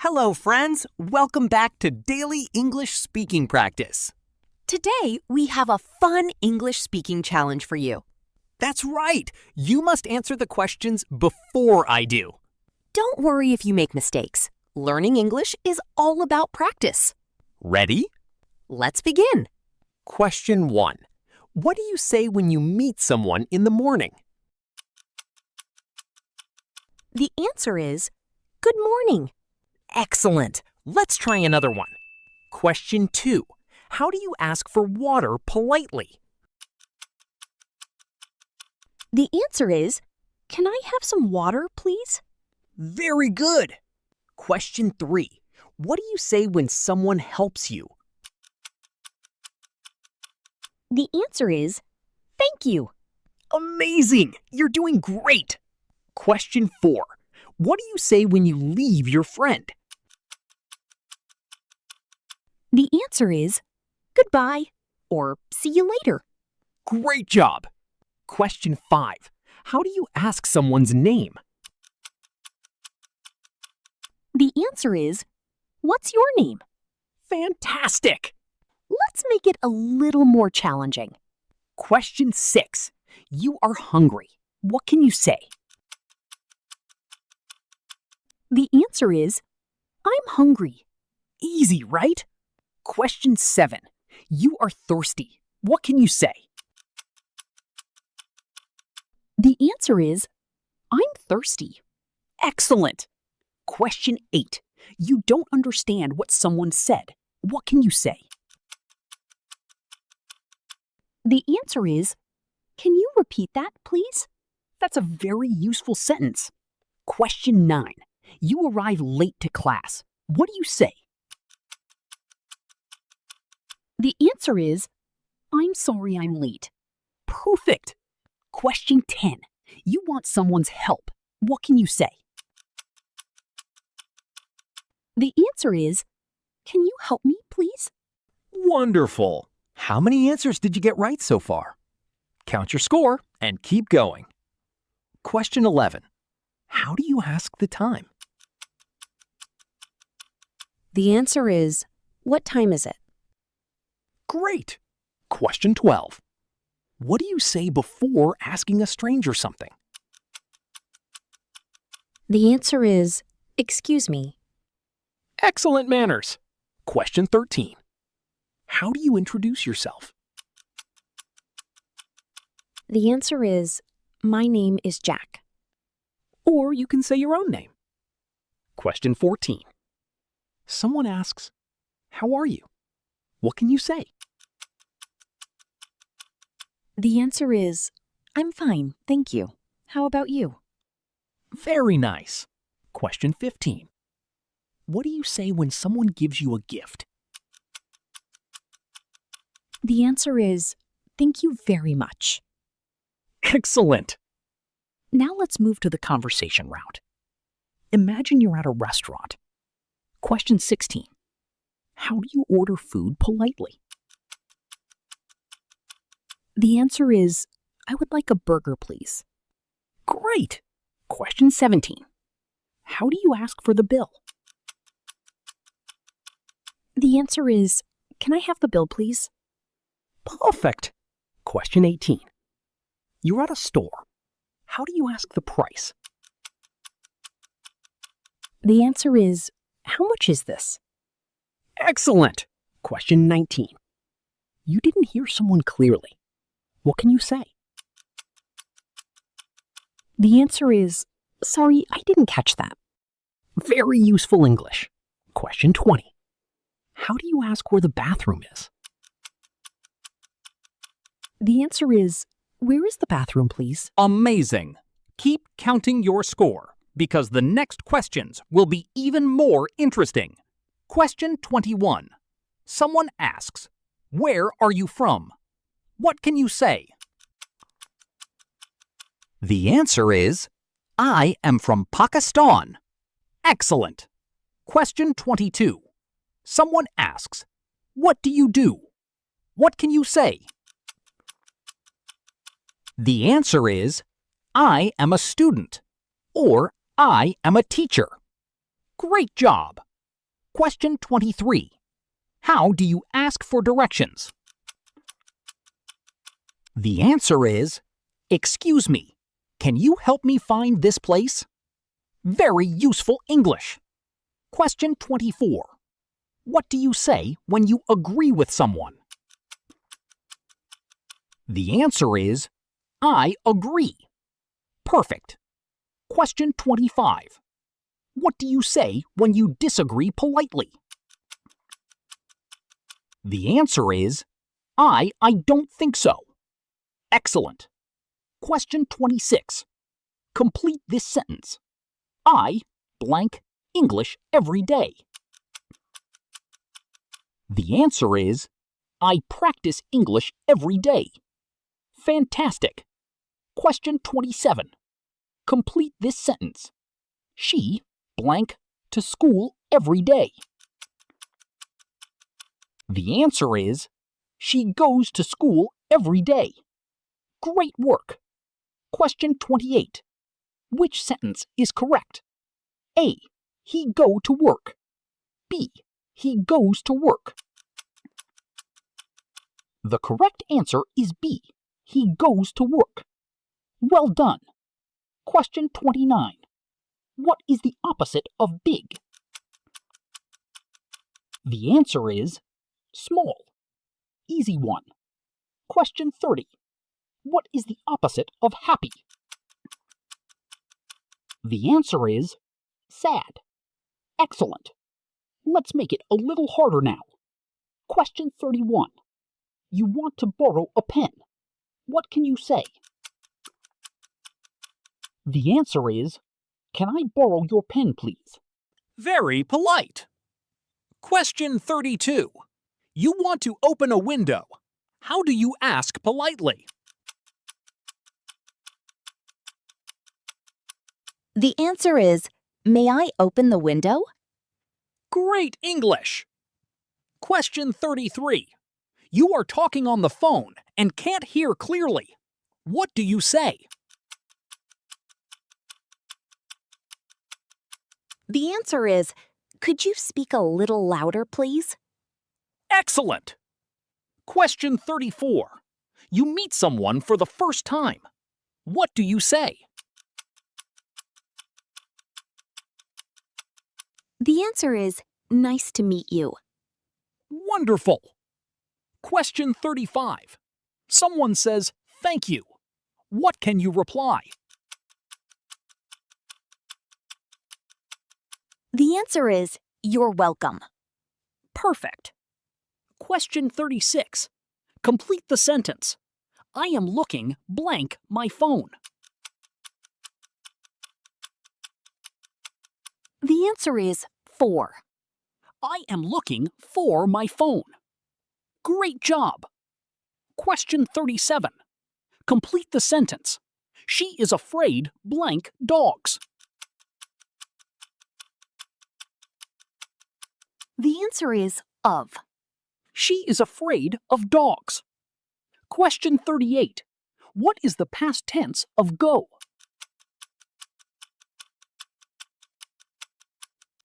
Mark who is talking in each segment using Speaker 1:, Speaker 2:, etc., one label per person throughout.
Speaker 1: Hello, friends. Welcome back to Daily English Speaking Practice.
Speaker 2: Today, we have a fun English speaking challenge for you.
Speaker 1: That's right. You must answer the questions before I do.
Speaker 2: Don't worry if you make mistakes. Learning English is all about practice.
Speaker 1: Ready?
Speaker 2: Let's begin.
Speaker 1: Question 1. What do you say when you meet someone in the morning?
Speaker 2: The answer is, good morning.
Speaker 1: Excellent. Let's try another one. Question 2. How do you ask for water politely?
Speaker 2: The answer is, can I have some water, please?
Speaker 1: Very good. Question 3. What do you say when someone helps you?
Speaker 2: The answer is, thank you.
Speaker 1: Amazing! You're doing great! Question 4. What do you say when you leave your friend?
Speaker 2: The answer is, goodbye, or see you later.
Speaker 1: Great job! Question 5. How do you ask someone's name?
Speaker 2: The answer is, what's your name?
Speaker 1: Fantastic!
Speaker 2: Let's make it a little more challenging.
Speaker 1: Question 6. You are hungry. What can you say?
Speaker 2: The answer is, I'm hungry.
Speaker 1: Easy, right? Question 7. You are thirsty. What can you say?
Speaker 2: The answer is, I'm thirsty.
Speaker 1: Excellent! Question 8. You don't understand what someone said. What can you say?
Speaker 2: The answer is, can you repeat that, please?
Speaker 1: That's a very useful sentence. Question 9. You arrive late to class. What do you say?
Speaker 2: The answer is, I'm sorry I'm late.
Speaker 1: Perfect! Question 10. You want someone's help. What can you say?
Speaker 2: The answer is, can you help me, please?
Speaker 1: Wonderful! How many answers did you get right so far? Count your score and keep going. Question 11. How do you ask the time?
Speaker 2: The answer is, what time is it?
Speaker 1: Great! Question 12. What do you say before asking a stranger something?
Speaker 2: The answer is, excuse me.
Speaker 1: Excellent manners! Question 13. How do you introduce yourself?
Speaker 2: The answer is, my name is Jack.
Speaker 1: Or you can say your own name. Question 14. Someone asks, how are you? What can you say?
Speaker 2: The answer is, I'm fine, thank you. How about you?
Speaker 1: Very nice. Question 15. What do you say when someone gives you a gift?
Speaker 2: The answer is, thank you very much.
Speaker 1: Excellent! Now let's move to the conversation round. Imagine you're at a restaurant. Question 16. How do you order food politely?
Speaker 2: The answer is, I would like a burger, please.
Speaker 1: Great! Question 17. How do you ask for the bill?
Speaker 2: The answer is, can I have the bill, please?
Speaker 1: Perfect! Question 18. You're at a store. How do you ask the price?
Speaker 2: The answer is, how much is this?
Speaker 1: Excellent! Question 19. You didn't hear someone clearly. What can you say?
Speaker 2: The answer is, sorry, I didn't catch that.
Speaker 1: Very useful English. Question 20. How do you ask where the bathroom is?
Speaker 2: The answer is, where is the bathroom, please?
Speaker 1: Amazing! Keep counting your score, because the next questions will be even more interesting. Question 21. Someone asks, where are you from? What can you say? The answer is, I am from Pakistan. Excellent! Question 22. Someone asks, what do you do? What can you say? The answer is, I am a student, or I am a teacher. Great job! Question 23. How do you ask for directions? The answer is, "Excuse me, can you help me find this place?" Very useful English. Question 24. What do you say when you agree with someone? The answer is, "I agree." Perfect. Question 25. What do you say when you disagree politely? The answer is, I don't think so." Excellent. Question 26. Complete this sentence. I blank English every day. The answer is, I practice English every day. Fantastic. Question 27. Complete this sentence. She blank to school every day. The answer is, she goes to school every day. Great work. Question 28. Which sentence is correct? A. He go to work. B. He goes to work. The correct answer is B. He goes to work. Well done. Question 29. What is the opposite of big? The answer is small. Easy one. Question 30. What is the opposite of happy? The answer is sad. Excellent. Let's make it a little harder now. Question 31. You want to borrow a pen. What can you say? The answer is, can I borrow your pen, please? Very polite. Question 32. You want to open a window. How do you ask politely?
Speaker 2: The answer is, may I open the window?
Speaker 1: Great English! Question 33. You are talking on the phone and can't hear clearly. What do you say?
Speaker 2: The answer is, could you speak a little louder, please?
Speaker 1: Excellent! Question 34. You meet someone for the first time. What do you say?
Speaker 2: The answer is, nice to meet you.
Speaker 1: Wonderful! Question 35. Someone says, thank you. What can you reply?
Speaker 2: The answer is, you're welcome.
Speaker 1: Perfect. Question 36. Complete the sentence. I am looking blank my phone.
Speaker 2: The answer is 4.
Speaker 1: I am looking for my phone. Great job. Question 37. Complete the sentence. She is afraid blank dogs.
Speaker 2: The answer is of.
Speaker 1: She is afraid of dogs. Question 38. What is the past tense of go?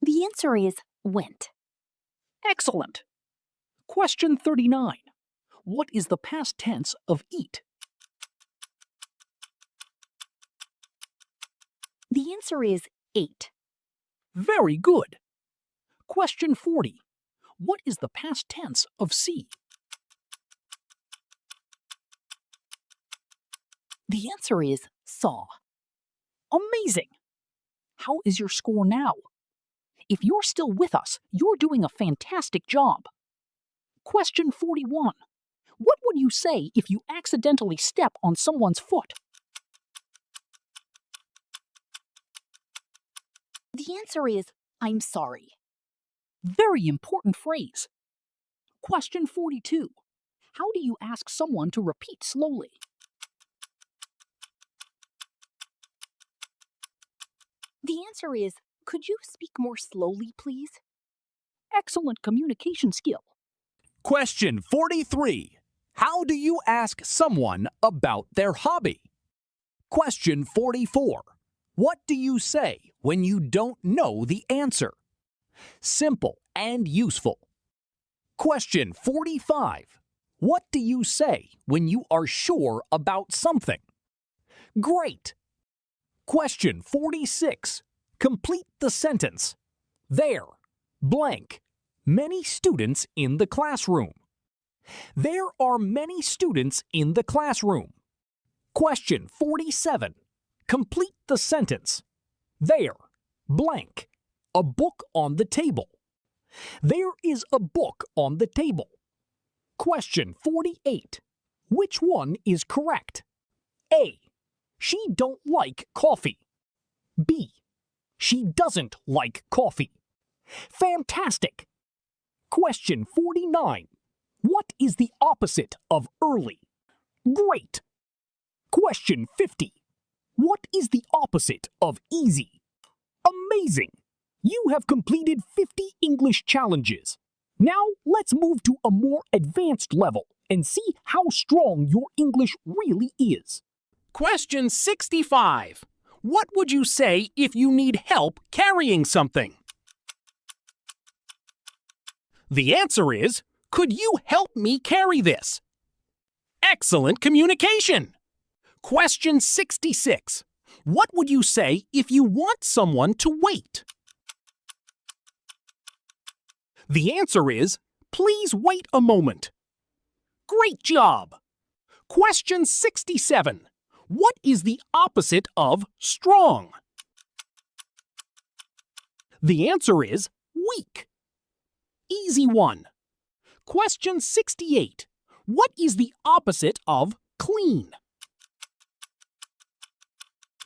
Speaker 2: The answer is went.
Speaker 1: Excellent. Question 39. What is the past tense of eat?
Speaker 2: The answer is ate.
Speaker 1: Very good. Question 40. What is the past tense of see?
Speaker 2: The answer is saw.
Speaker 1: Amazing! How is your score now? If you're still with us, you're doing a fantastic job. Question 41. What would you say if you accidentally step on someone's foot?
Speaker 2: The answer is I'm sorry.
Speaker 1: Very important phrase. Question 42. How do you ask someone to repeat slowly?
Speaker 2: The answer is, could you speak more slowly, please?
Speaker 1: Excellent communication skill. Question 43. How do you ask someone about their hobby? Question 44. What do you say when you don't know the answer? Simple and useful. Question 45. What do you say when you are sure about something? Great. Question 46. Complete the sentence. There, blank, many students in the classroom. There are many students in the classroom. Question 47. Complete the sentence. There, blank, a book on the table. There is a book on the table. Question 48. Which one is correct? A. She don't like coffee. B. She doesn't like coffee. Fantastic! Question 49. What is the opposite of early? Great! Question 50. What is the opposite of easy? Amazing! You have completed 50 English challenges. Now let's move to a more advanced level and see how strong your English really is.
Speaker 3: Question 65. What would you say if you need help carrying something? The answer is, could you help me carry this? Excellent communication! Question 66. What would you say if you want someone to wait? The answer is, please wait a moment. Great job! Question 67. What is the opposite of strong? The answer is weak. Easy one. Question 68. What is the opposite of clean?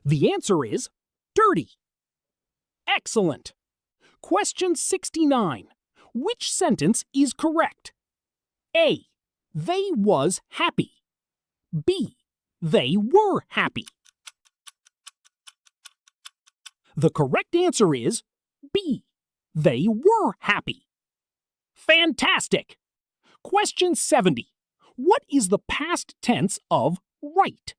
Speaker 3: The answer is dirty. Excellent. Question 69. Which sentence is correct? A. They was happy. B. They were happy. The correct answer is B. They were happy. Fantastic! Question 70. What is the past tense of write?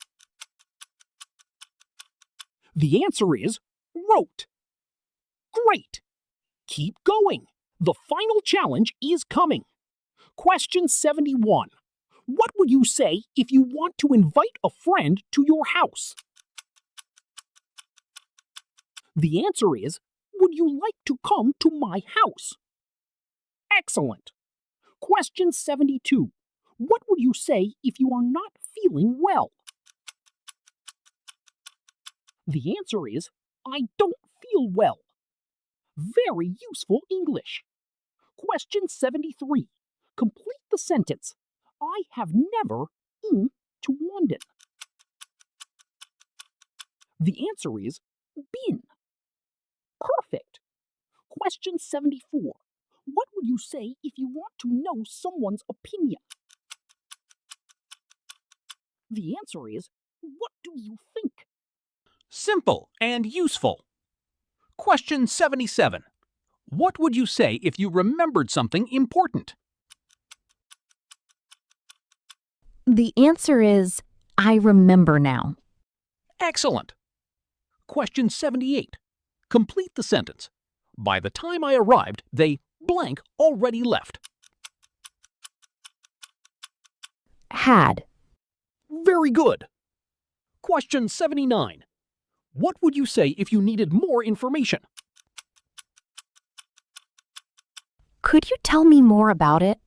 Speaker 3: The answer is wrote. Great! Keep going. The final challenge is coming. Question 71. What would you say if you want to invite a friend to your house? The answer is, would you like to come to my house? Excellent. Question 72. What would you say if you are not feeling well? The answer is, I don't feel well. Very useful English. Question 73. Complete the sentence. I have never been to London. The answer is been. Perfect. Question 74. What would you say if you want to know someone's opinion? The answer is, what do you think?
Speaker 1: Simple and useful. Question 77. What would you say if you remembered something important?
Speaker 2: The answer is, I remember now.
Speaker 1: Excellent. Question 78. Complete the sentence. By the time I arrived, they blank already left.
Speaker 2: Had.
Speaker 1: Very good. Question 79. What would you say if you needed more information?
Speaker 2: Could you tell me more about it?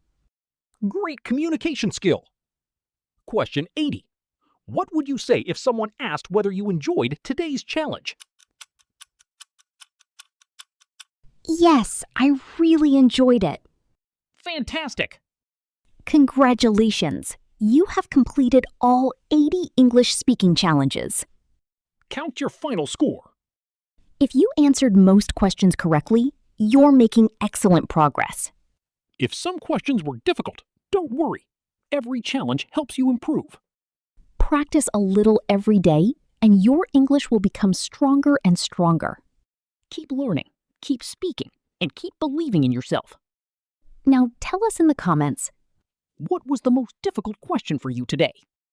Speaker 1: Great communication skill. Question 80. What would you say if someone asked whether you enjoyed today's challenge?
Speaker 2: Yes, I really enjoyed it.
Speaker 1: Fantastic!
Speaker 2: Congratulations! You have completed all 80 English speaking challenges.
Speaker 1: Count your final score.
Speaker 2: If you answered most questions correctly, you're making excellent progress.
Speaker 1: If some questions were difficult, don't worry. Every challenge helps you improve.
Speaker 2: Practice a little every day, and your English will become stronger and stronger.
Speaker 1: Keep learning, keep speaking, and keep believing in yourself.
Speaker 2: Now tell us in the comments,
Speaker 1: what was the most difficult question for you today?